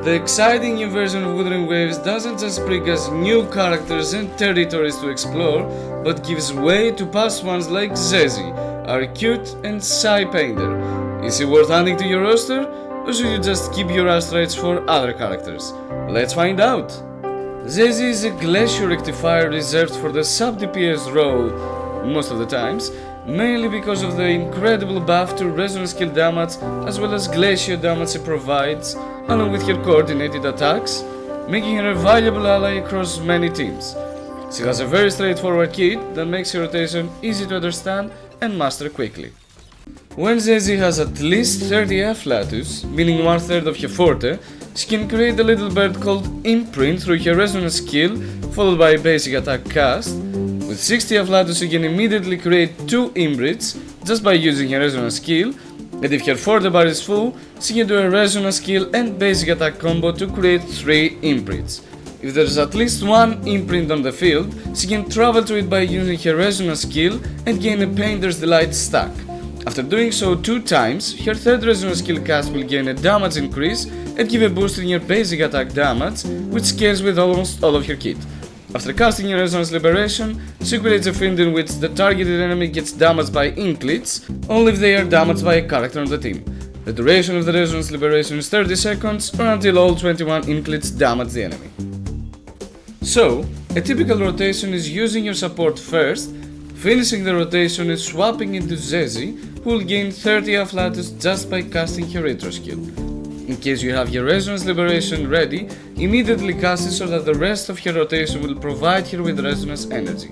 The exciting new version of Wuthering Waves doesn't just bring us new characters and territories to explore, but gives way to past ones like Zhezhi, our cute and shy painter. Is he worth adding to your roster, or should you just keep your Astrites for other characters? Let's find out! Zhezhi is a Glacier Rectifier reserved for the sub-DPS role most of the times, mainly because of the incredible buff to resonance skill damage as well as glacier damage it provides, along with her coordinated attacks, making her a valuable ally across many teams. She has a very straightforward kit that makes her rotation easy to understand and master quickly. When Zhezhi has at least 30 afflatus, meaning 1/3 of her forte, she can create a little bird called Imprint through her resonance skill, followed by a basic attack cast. With 60 afflatus, you can immediately create 2 imprints just by using her resonance skill, and if her forte bar is full, she can do a resonance skill and basic attack combo to create 3 imprints. If there is at least 1 imprint on the field, she can travel to it by using her resonance skill and gain a Painter's Delight stack. After doing so 2 times, her 3rd resonance skill cast will gain a damage increase and give a boost in her basic attack damage, which scales with almost all of her kit. After casting her Resonance Liberation, she creates a field in which the targeted enemy gets damaged by Inklets, only if they are damaged by a character on the team. The duration of the Resonance Liberation is 30 seconds, or until all 21 Inklets damage the enemy. So, a typical rotation is using your support first, finishing the rotation is swapping into Zhezhi, who will gain 30 afflatus just by casting her retro skill. In case you have your Resonance Liberation ready, immediately cast it so that the rest of her rotation will provide her with resonance energy.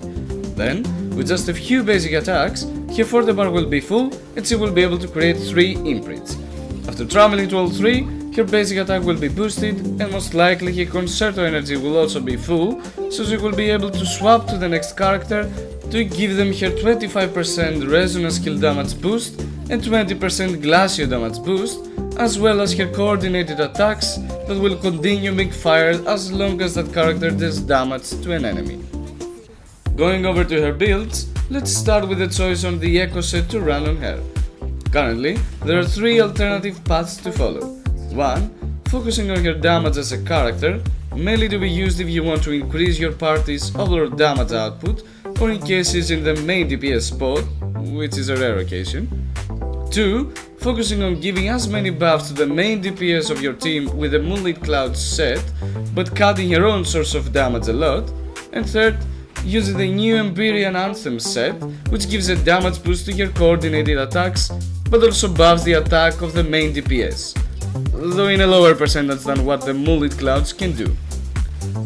Then, with just a few basic attacks, her forte bar will be full and she will be able to create 3 imprints. After traveling to all 3, her basic attack will be boosted and most likely her Concerto energy will also be full, so she will be able to swap to the next character to give them her 25% resonance skill damage boost and 20% glacier damage boost, as well as her coordinated attacks that will continue being fired as long as that character does damage to an enemy. Going over to her builds, let's start with the choice on the echo set to run on her. Currently, there are 3 alternative paths to follow. 1. Focusing on her damage as a character, mainly to be used if you want to increase your party's overall damage output, or in cases in the main DPS spot, which is a rare occasion. 2. Focusing on giving as many buffs to the main DPS of your team with the Moonlit Clouds set, but cutting your own source of damage a lot. And 3rd, using the new Empyrean Anthem set, which gives a damage boost to your coordinated attacks, but also buffs the attack of the main DPS, though in a lower percentage than what the Moonlit Clouds can do.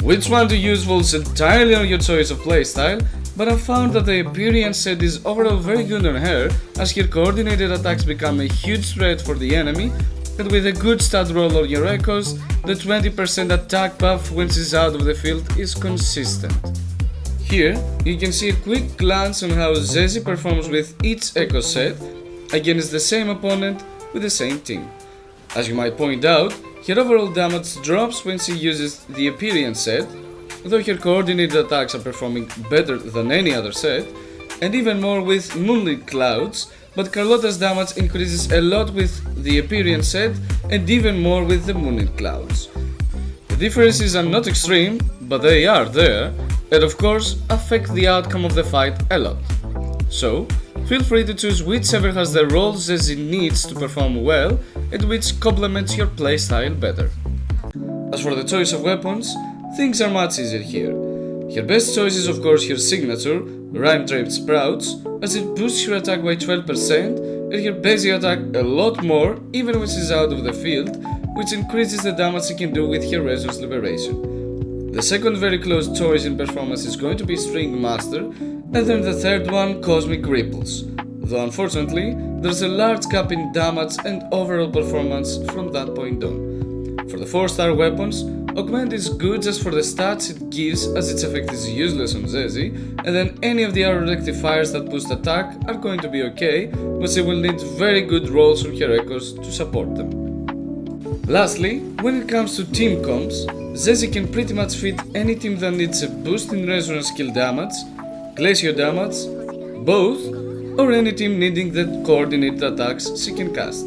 Which one to use falls entirely on your choice of playstyle, but I found that the Empyrean set is overall very good on her, as her coordinated attacks become a huge threat for the enemy, and with a good stat roll on your echoes, the 20% attack buff when she's out of the field is consistent. Here, you can see a quick glance on how Zhezhi performs with each echo set against the same opponent with the same team. As you might point out, her overall damage drops when she uses the Empyrean set, though her coordinated attacks are performing better than any other set, and even more with Moonlit Clouds, but Carlotta's damage increases a lot with the Empyrean set and even more with the Moonlit Clouds. The differences are not extreme, but they are there, and of course affect the outcome of the fight a lot. So, feel free to choose whichever has the roles Zhezhi needs to perform well and which complements your playstyle better. As for the choice of weapons, things are much easier here. Her best choice is of course her signature, Rime Draped Sprouts, as it boosts her attack by 12% and her basic attack a lot more even when she's out of the field, which increases the damage she can do with her Resonance Liberation. The second very close choice in performance is going to be String Master, and then the third one, Cosmic Ripples, though unfortunately there's a large gap in damage and overall performance from that point on. For the 4-star weapons, Augment is good just for the stats it gives, as its effect is useless on Zhezhi, and then any of the other rectifiers that boost attack are going to be okay, but she will need very good rolls on her echoes to support them. Lastly, when it comes to team comps, Zhezhi can pretty much fit any team that needs a boost in resonance skill damage, glacier damage, both, or any team needing the coordinated attacks she can cast.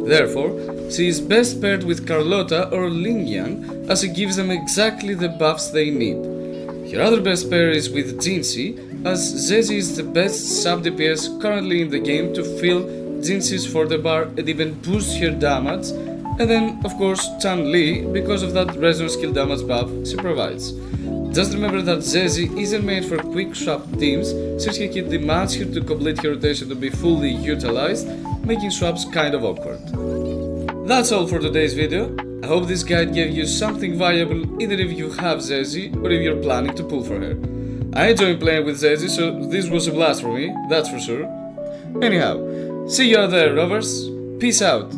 Therefore, she is best paired with Carlotta or Lingyang as it gives them exactly the buffs they need. Her other best pair is with Zhezhi, as Zhezhi is the best sub DPS currently in the game to fill Jinxi's for the bar and even boost her damage, and then of course Chun-Li because of that resonance skill damage buff she provides. Just remember that Zhezhi isn't made for quick swap teams, since he can demand her to complete her rotation to be fully utilized, making swaps kind of awkward. That's all for today's video. I hope this guide gave you something valuable either if you have Zhezhi or if you're planning to pull for her. I enjoy playing with Zhezhi, so this was a blast for me, that's for sure. Anyhow, see you out there, rovers. Peace out.